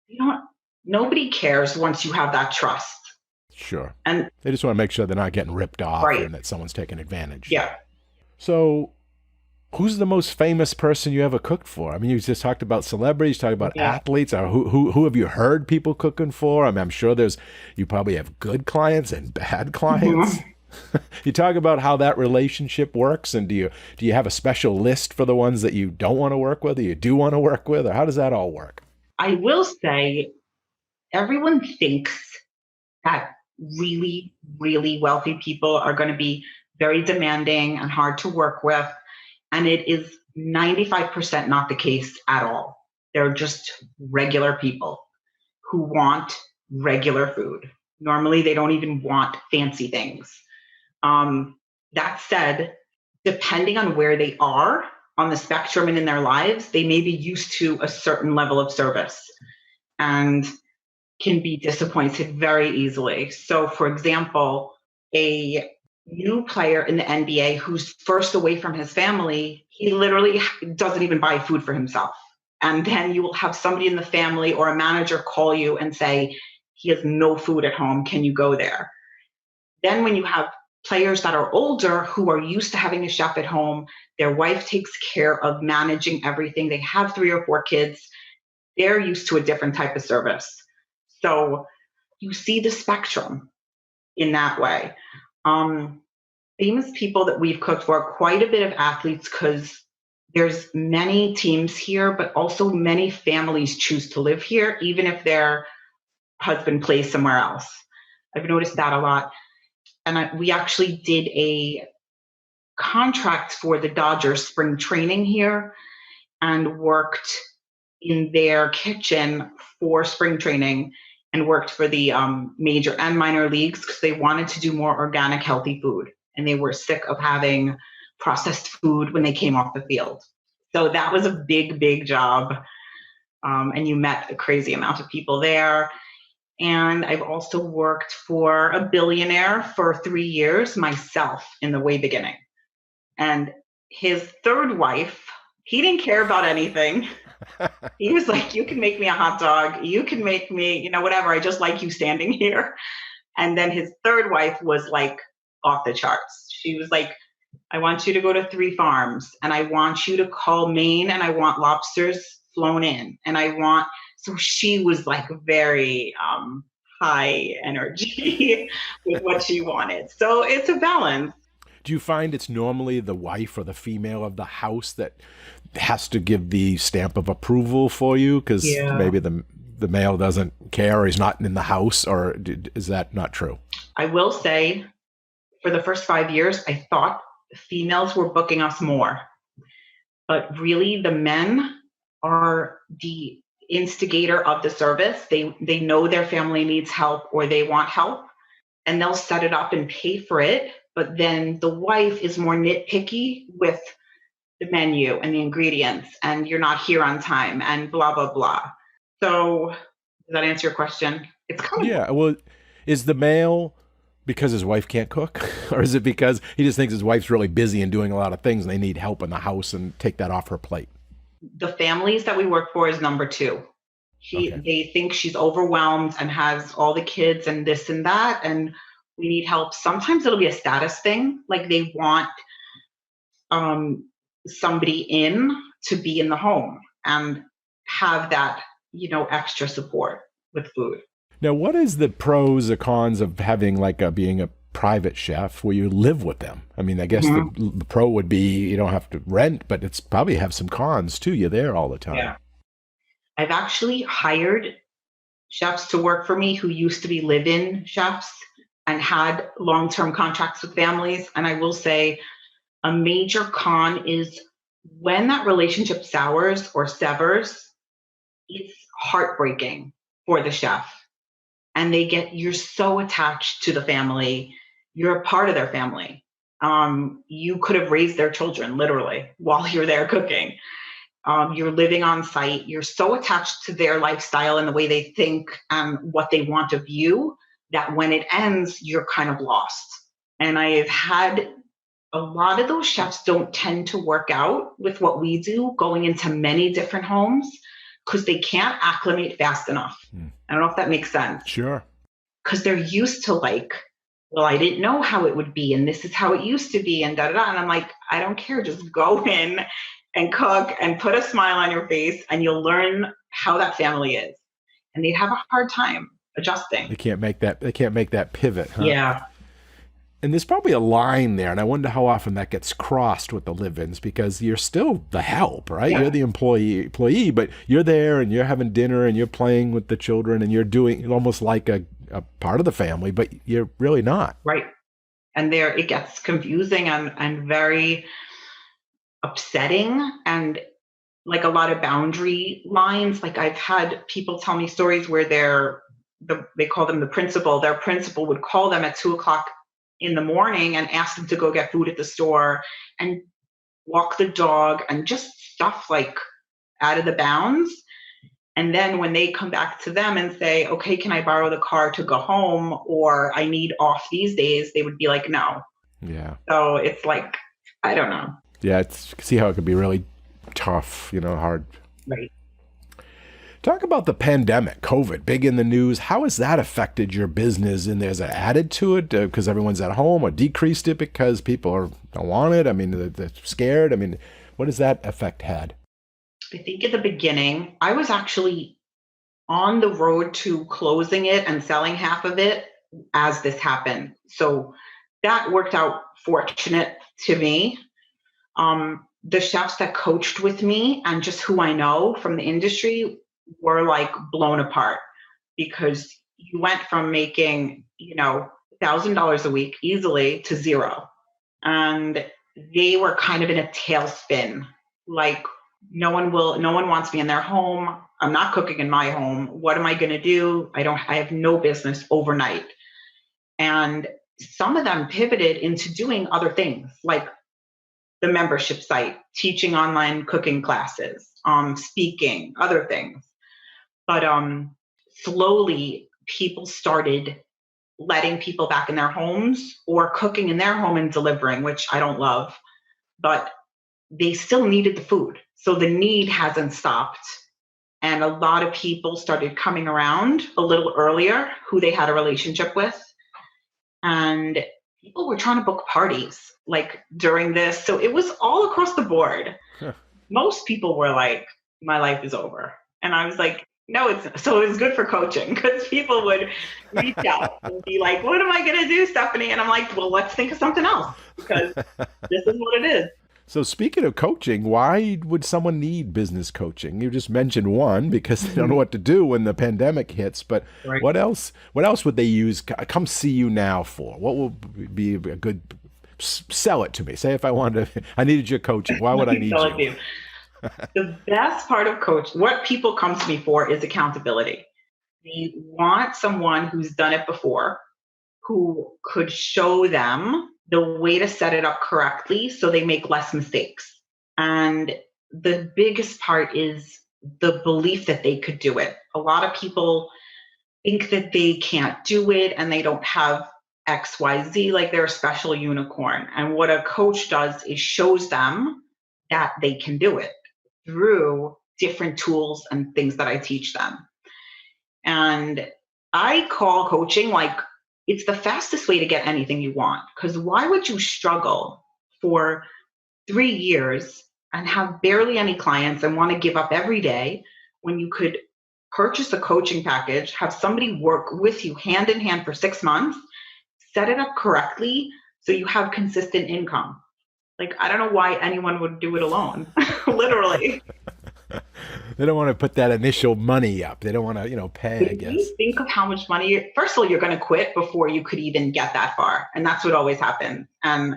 you don't, nobody cares once you have that trust. Sure. And They just want to make sure they're not getting ripped off right. and that someone's taking advantage. Yeah. So who's the most famous person you ever cooked for? I mean, you just talked about celebrities, talked about Yeah. athletes. Or who have you heard people cooking for? I mean, I'm sure you probably have good clients and bad clients. Mhm. You talk about how that relationship works, and do you have a special list for the ones that you don't want to work with, or you do want to work with, or how does that all work? I will say everyone thinks that really, really wealthy people are going to be very demanding and hard to work with. And it is 95% not the case at all. They're just regular people who want regular food. Normally, they don't even want fancy things. That said, depending on where they are on the spectrum and in their lives, they may be used to a certain level of service and can be disappointed very easily. So, for example, a new player in the NBA who's first away from his family, he literally doesn't even buy food for himself. And then you will have somebody in the family or a manager call you and say, he has no food at home. Can you go there? Then, when you have players that are older who are used to having a chef at home, their wife takes care of managing everything, they have 3 or 4 kids, they're used to a different type of service. So you see the spectrum in that way. Famous people that we've cooked for, quite a bit of athletes, because there's many teams here, but also many families choose to live here, even if their husband plays somewhere else. I've noticed that a lot. And we actually did a contract for the Dodgers spring training here and worked in their kitchen for spring training and worked for the major and minor leagues because they wanted to do more organic, healthy food. And they were sick of having processed food when they came off the field. So that was a big, big job. And you met a crazy amount of people there. And I've also worked for a billionaire for 3 years myself in the way beginning. And his third wife, he didn't care about anything. He was like, you can make me a hot dog. You can make me, whatever. I just like you standing here. And then his third wife was like off the charts. She was like, I want you to go to 3 farms, and I want you to call Maine, and I want lobsters flown in. And so she was like very high energy with what she wanted. So it's a balance. Do you find it's normally the wife or the female of the house that has to give the stamp of approval for you because Yeah. maybe the male doesn't care or he's not in the house, or is that not true? I will say for the first 5 years, I thought females were booking us more, but really the men are the instigator of the service. They know their family needs help or they want help, and they'll set it up and pay for it. But then the wife is more nitpicky with the menu and the ingredients, and you're not here on time, and blah blah blah. So does that answer your question? It's kind of Yeah. Well, is the male because his wife can't cook, or is it because he just thinks his wife's really busy and doing a lot of things and they need help in the house and take that off her plate? the families that we work for is number two. Okay. They think she's overwhelmed and has all the kids and this and that, and we need help. Sometimes it'll be a status thing, like they want um, somebody in to be in the home and have that, extra support with food. Now, what is the pros or cons of having being a private chef where you live with them? I mean, I guess Mhm. the pro would be you don't have to rent, but it's probably have some cons too. You're there all the time. Yeah. I've actually hired chefs to work for me who used to be live-in chefs and had long-term contracts with families. And I will say a major con is when that relationship sours or severs, it's heartbreaking for the chef. And you're so attached to the family. You're a part of their family. You could have raised their children literally while you're there cooking. You're living on site. You're so attached to their lifestyle and the way they think and what they want of you that when it ends, you're kind of lost. And I've had a lot of those chefs don't tend to work out with what we do, going into many different homes because they can't acclimate fast enough. I don't know if that makes sense. Sure. Because they're used to well, I didn't know how it would be, and this is how it used to be, and da da da. And I'm like, I don't care. Just go in and cook and put a smile on your face, and you'll learn how that family is. And they'd have a hard time adjusting. They can't make that. They can't make that pivot, huh? Yeah. And there's probably a line there, and I wonder how often that gets crossed with the live-ins because you're still the help, right? Yeah. You're the employee, but you're there and you're having dinner and you're playing with the children and you're doing almost like a part of the family, but you're really not. Right. And it gets confusing and very upsetting, and like a lot of boundary lines. Like I've had people tell me stories where they call them the principal. Their principal would call them at 2 o'clock in the morning and ask them to go get food at the store and walk the dog and just stuff like out of the bounds. And then when they come back to them and say, okay, can I borrow the car to go home, or I need off these days, they would be like, no. Yeah. So it's like, I don't know. Yeah, see how it could be really tough, hard. Right. Talk about the pandemic, COVID, big in the news. How has that affected your business? And there's an added to it because everyone's at home, or decreased it because people don't want it? I mean, they're scared. I mean, what has that effect had? I think at the beginning, I was actually on the road to closing it and selling half of it as this happened. So that worked out fortunate to me. The chefs that coached with me and just who I know from the industry were like blown apart, because you went from making, $1,000 a week easily to zero. And they were kind of in a tailspin. Like no one wants me in their home. I'm not cooking in my home. What am I going to do? I have no business overnight. And some of them pivoted into doing other things like the membership site, teaching online cooking classes, speaking, other things. But slowly people started letting people back in their homes or cooking in their home and delivering, which I don't love, but they still needed the food. So the need hasn't stopped. And a lot of people started coming around a little earlier who they had a relationship with. And people were trying to book parties like during this. So it was all across the board. Huh. Most people were like, my life is over. And I was like, no, it's not. So it was good for coaching because people would reach out and be like, what am I going to do, Stephanie? And I'm like, well, let's think of something else because this is what it is. So speaking of coaching, why would someone need business coaching? You just mentioned one because they don't know what to do when the pandemic hits, but Right. what else would they use come see you now for? What will be a good sell it to me? Say if I wanted to I needed your coaching. Why would Let I me need tell it to you? you. The best part of coach, what people come to me for is accountability. They want someone who's done it before, who could show them the way to set it up correctly so they make less mistakes. And the biggest part is the belief that they could do it. A lot of people think that they can't do it and they don't have XYZ, like they're a special unicorn. And what a coach does is shows them that they can do it through different tools and things that I teach them. And I call coaching like it's the fastest way to get anything you want. Because why would you struggle for 3 years and have barely any clients and want to give up every day when you could purchase a coaching package, have somebody work with you hand in hand for 6 months, set it up correctly so you have consistent income? Like, I don't know why anyone would do it alone, literally. They don't want to put that initial money up. They don't want to, pay, But I if you guess. think of how much money, first of all, you're going to quit before you could even get that far. And that's what always happens. And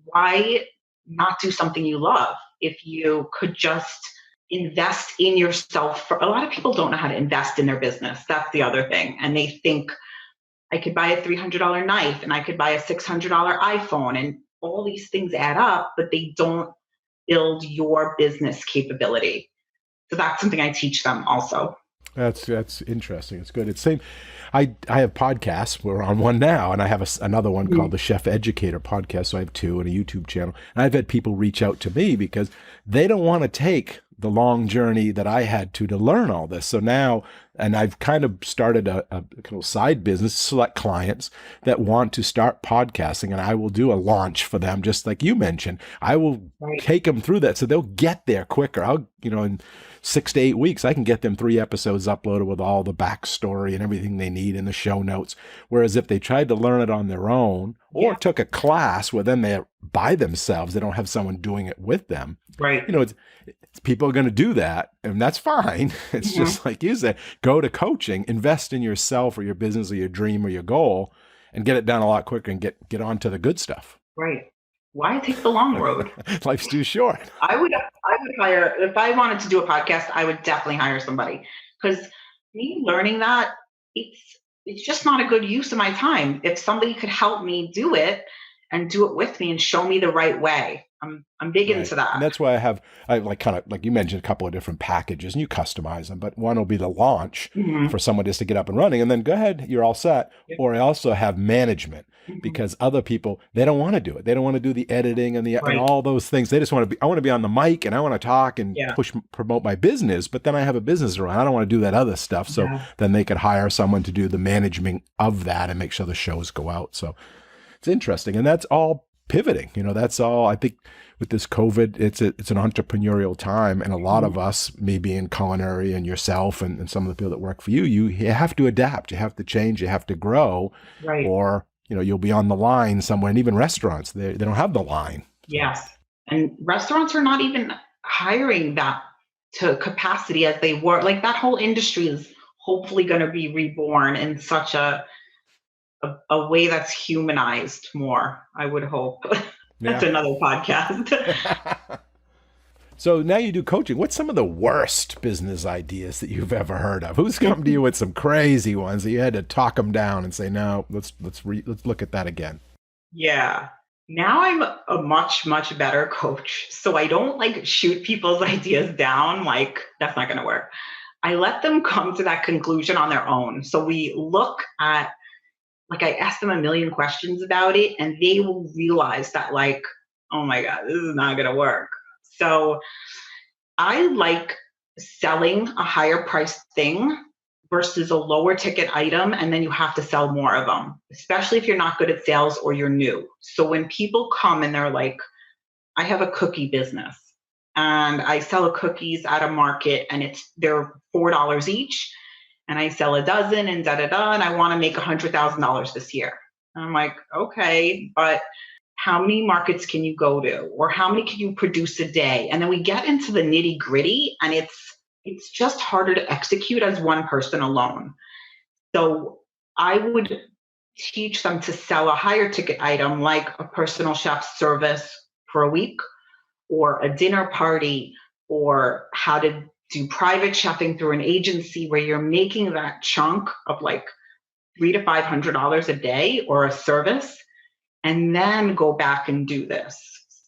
why not do something you love if you could just invest in yourself? For a lot of people don't know how to invest in their business. That's the other thing. And they think I could buy a $300 knife and I could buy a $600 iPhone and all these things add up, but they don't build your business capability. So that's something I teach them also. That's interesting. It's good. It's same. I have podcasts. We're on one now, and I have another one called the Chef Educator podcast. So I have two and a YouTube channel. And I've had people reach out to me because they don't want to take the long journey that I had to learn all this. So now, and I've kind of started a kind of side business, select clients that want to start podcasting, and I will do a launch for them, just like you mentioned. I will take them through that so they'll get there quicker. I'll, in 6 to 8 weeks, I can get them 3 episodes uploaded with all the backstory and everything they need in the show notes. Whereas if they tried to learn it on their own or took a class where then they're by themselves, they don't have someone doing it with them. Right. It's people are going to do that, and that's fine. It's just like you said, go to coaching, invest in yourself or your business or your dream or your goal, and get it done a lot quicker and get on to the good stuff. Right. Why take the long road? Life's too short. I would hire, if I wanted to do a podcast, I would definitely hire somebody, because me learning that, it's just not a good use of my time. If somebody could help me do it and do it with me and show me the right way, I'm big into that. And that's why I like kind of like you mentioned a couple of different packages and you customize them, but one will be the launch for someone just to get up and running, and then go ahead, you're all set. Or I also have management because other people, they don't want to do it. They don't want to do the editing and and all those things. They just want to be, I want to be on the mic and I want to talk and promote my business, but then I have a business around. I don't want to do that other stuff. So then they could hire someone to do the management of that and make sure the shows go out. So it's interesting. And that's all pivoting. That's all. I think with this COVID, it's an entrepreneurial time, and a lot of us, maybe in culinary and yourself and some of the people that work for you, you have to adapt, you have to change, you have to grow, or you'll be on the line somewhere. And even restaurants, they don't have the line. Yes, and restaurants are not even hiring that to capacity as they were. Like that whole industry is hopefully going to be reborn in such a way that's humanized more, I would hope. That's another podcast. So now you do coaching. What's some of the worst business ideas that you've ever heard of? Who's come to you with some crazy ones that you had to talk them down and say, no, let's look at that again? Yeah. Now I'm a much better coach. So I don't like shoot people's ideas down like that's not going to work. I let them come to that conclusion on their own. So we look at, like, I ask them a million questions about it and they will realize that, like, oh my God, this is not going to work. So I like selling a higher priced thing versus a lower ticket item, and then you have to sell more of them, especially if you're not good at sales or you're new. So when people come and they're like, I have a cookie business and I sell cookies at a market and they're $4 each, and I sell a dozen and da da da, and I want to make $100,000 this year. And I'm like, okay, but how many markets can you go to, or how many can you produce a day? And then we get into the nitty gritty, and it's just harder to execute as one person alone. So I would teach them to sell a higher ticket item like a personal chef service for a week, or a dinner party, or how to do private chefing through an agency where you're making that chunk of like $300 to $500 a day or a service, and then go back and do this.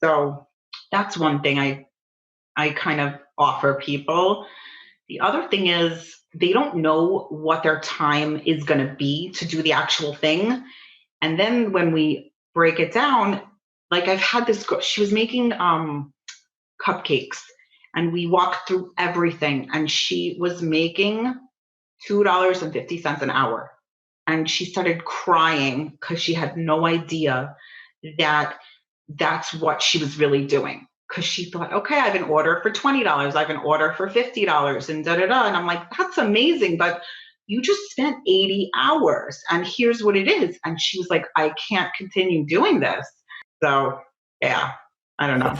So that's one thing I kind of offer people. The other thing is they don't know what their time is going to be to do the actual thing. And then when we break it down, like I've had this girl, she was making cupcakes, and we walked through everything, and she was making $2.50 an hour. And she started crying because she had no idea that that's what she was really doing. Because she thought, okay, I have an order for $20, I have an order for $50, and da da da. And I'm like, that's amazing, but you just spent 80 hours, and here's what it is. And she was like, I can't continue doing this. So, yeah. I don't know.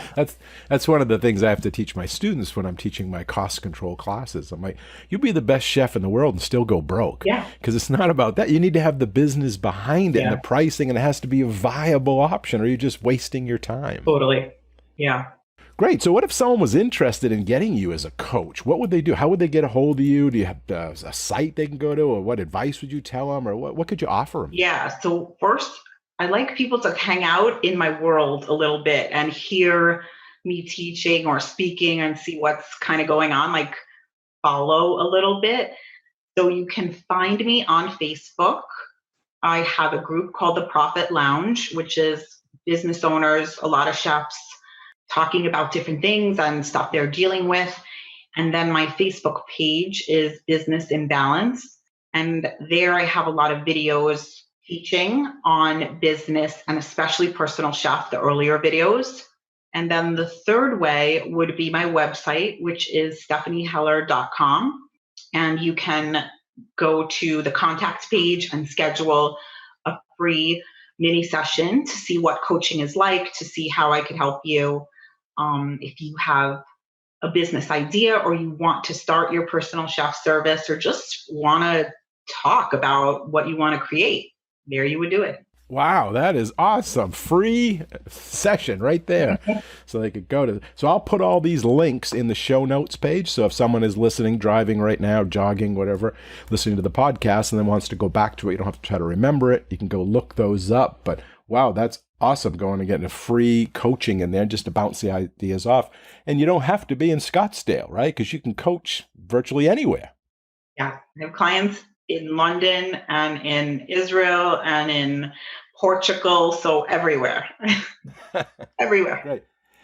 That's one of the things I have to teach my students when I'm teaching my cost control classes. I'm like, you'll be the best chef in the world and still go broke. Yeah. Because it's not about that. You need to have the business behind it and the pricing, and it has to be a viable option, or you're just wasting your time. Totally. Yeah. Great. So what if someone was interested in getting you as a coach? What would they do? How would they get a hold of you? Do you have a site they can go to, or what advice would you tell them, or what could you offer them? Yeah. So first, I like people to hang out in my world a little bit and hear me teaching or speaking and see what's kind of going on, like follow a little bit. So you can find me on Facebook. I have a group called the Profit Lounge, which is business owners, a lot of chefs talking about different things and stuff they're dealing with. And then my Facebook page is Business in Balance. And there I have a lot of videos teaching on business and especially personal chef, the earlier videos. And then the third way would be my website, which is stephanieheller.com. And you can go to the contact page and schedule a free mini session to see what coaching is like, to see how I could help you. If you have a business idea, or you want to start your personal chef service, or just want to talk about what you want to create, there you would do it. Wow, that is awesome. Free session right there. So they could go to. So I'll put all these links in the show notes page. So if someone is listening, driving right now, jogging, whatever, listening to the podcast, and then wants to go back to it, you don't have to try to remember it. You can go look those up. But wow, that's awesome, going and getting a free coaching in there just to bounce the ideas off. And you don't have to be in Scottsdale, right? Because you can coach virtually anywhere. Yeah, I have clients in London and in Israel and in Portugal, so everywhere. Everywhere. Right.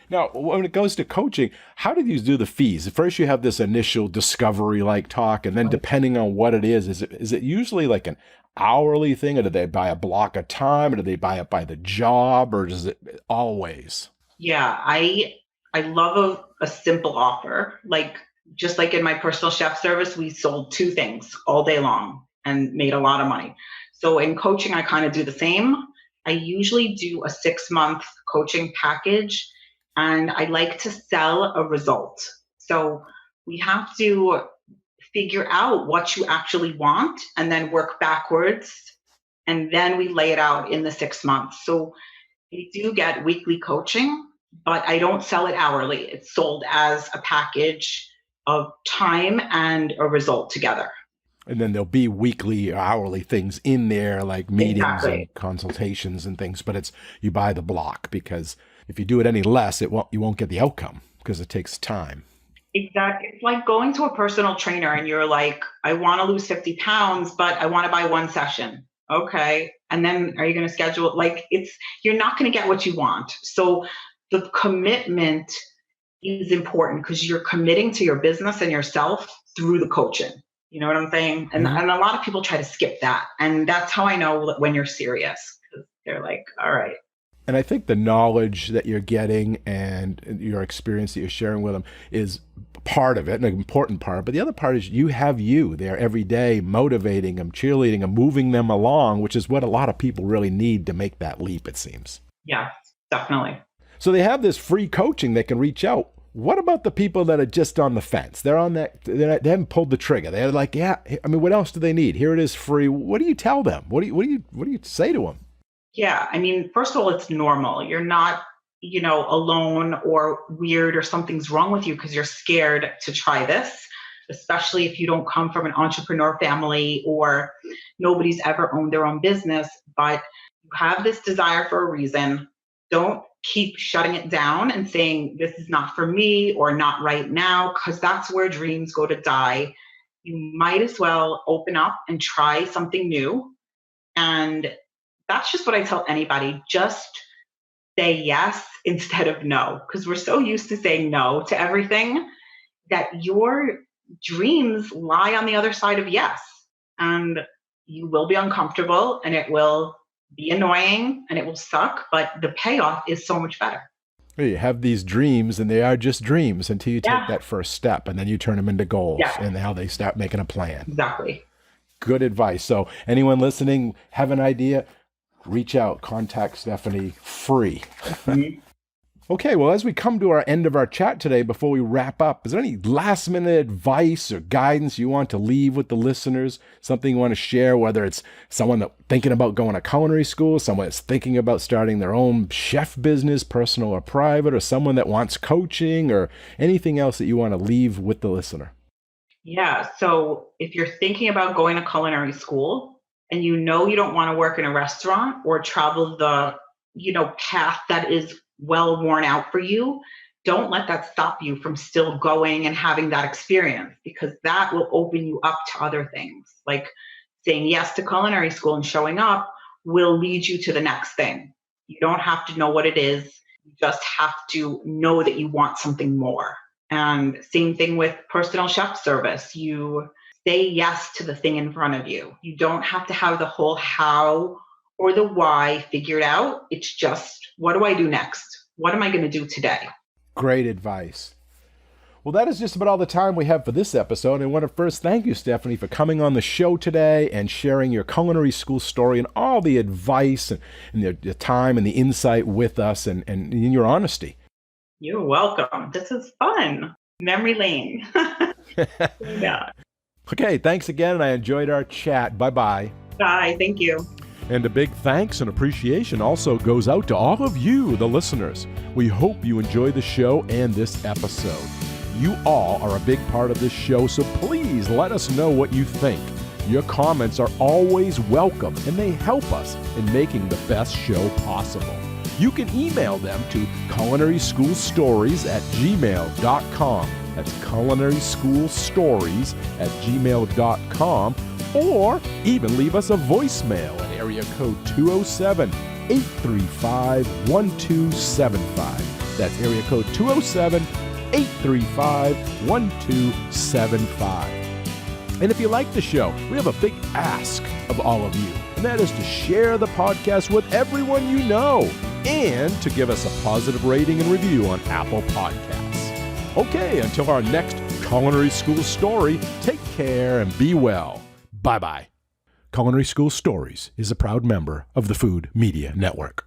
Now, when it goes to coaching, how do you do the fees? First, you have this initial discovery-like talk, and then depending on what it is it usually like an hourly thing, or do they buy a block of time, or do they buy it by the job, or does it always? Yeah, I love a simple offer. Like, just like in my personal chef service, we sold 2 things all day long and made a lot of money. So in coaching, I kind of do the same. I usually do a 6-month coaching package, and I like to sell a result. So we have to figure out what you actually want and then work backwards. And then we lay it out in the 6 months. So we do get weekly coaching, but I don't sell it hourly. It's sold as a package of time and a result together. And then there'll be weekly or hourly things in there, like meetings and consultations and things, but it's you buy the block, because if you do it any less, you won't get the outcome because it takes time. Exactly. It's like going to a personal trainer and you're like, I want to lose 50 pounds, but I want to buy 1 session. Okay. And then are you going to schedule it? Like, you're not going to get what you want. So the commitment is important, because you're committing to your business and yourself through the coaching. You know what I'm saying? And, Mhm. and a lot of people try to skip that. And that's how I know when you're serious, because they're like, all right. And I think the knowledge that you're getting and your experience that you're sharing with them is part of it, an important part. But the other part is you have you there every day motivating them, cheerleading them, moving them along, which is what a lot of people really need to make that leap, it seems. Yeah, definitely. So they have this free coaching they can reach out. What about the people that are just on the fence? They're on that, they haven't pulled the trigger. They're like, yeah, I mean, what else do they need? Here it is free. What do you tell them? What do you say to them? Yeah, I mean, first of all, it's normal. You're not, alone or weird or something's wrong with you because you're scared to try this, especially if you don't come from an entrepreneur family or nobody's ever owned their own business. But you have this desire for a reason. Don't keep shutting it down and saying, this is not for me or not right now, because that's where dreams go to die. You might as well open up and try something new. And that's just what I tell anybody. Just say yes instead of no, because we're so used to saying no to everything that your dreams lie on the other side of yes. And you will be uncomfortable and it will be annoying and it will suck, but the payoff is so much better. You have these dreams and they are just dreams until you take that first step and then you turn them into goals and how they start making a plan. Exactly. Good advice. So anyone listening, have an idea, reach out, contact Stephanie free. Mm-hmm. Okay, well, as we come to our end of our chat today, before we wrap up, is there any last minute advice or guidance you want to leave with the listeners? Something you want to share, whether it's someone that's thinking about going to culinary school, someone that's thinking about starting their own chef business, personal or private, or someone that wants coaching, or anything else that you want to leave with the listener? Yeah. So if you're thinking about going to culinary school and you don't want to work in a restaurant or travel the, path that is well worn out for you, don't let that stop you from still going and having that experience, because that will open you up to other things. Like saying yes to culinary school and showing up will lead you to the next thing. You don't have to know what it is. You just have to know that you want something more. And same thing with personal chef service. You say yes to the thing in front of you. You don't have to have the whole how or the why figured out. It's just, what do I do next? What am I going to do today? Great advice. Well, that is just about all the time we have for this episode. I want to first thank you, Stephanie, for coming on the show today and sharing your culinary school story and all the advice and the time and the insight with us and your honesty. You're welcome. This is fun. Memory lane. Yeah. Okay, thanks again, and I enjoyed our chat. Bye-bye. Bye. Thank you. And a big thanks and appreciation also goes out to all of you, the listeners. We hope you enjoy the show and this episode. You all are a big part of this show, so please let us know what you think. Your comments are always welcome, and they help us in making the best show possible. You can email them to culinaryschoolstories@gmail.com. That's culinaryschoolstories@gmail.com. Or even leave us a voicemail at area code 207-835-1275. That's area code 207-835-1275. And if you like the show, we have a big ask of all of you, and that is to share the podcast with everyone you know and to give us a positive rating and review on Apple Podcasts. Okay, until our next Culinary School Story, take care and be well. Bye-bye. Culinary School Stories is a proud member of the Food Media Network.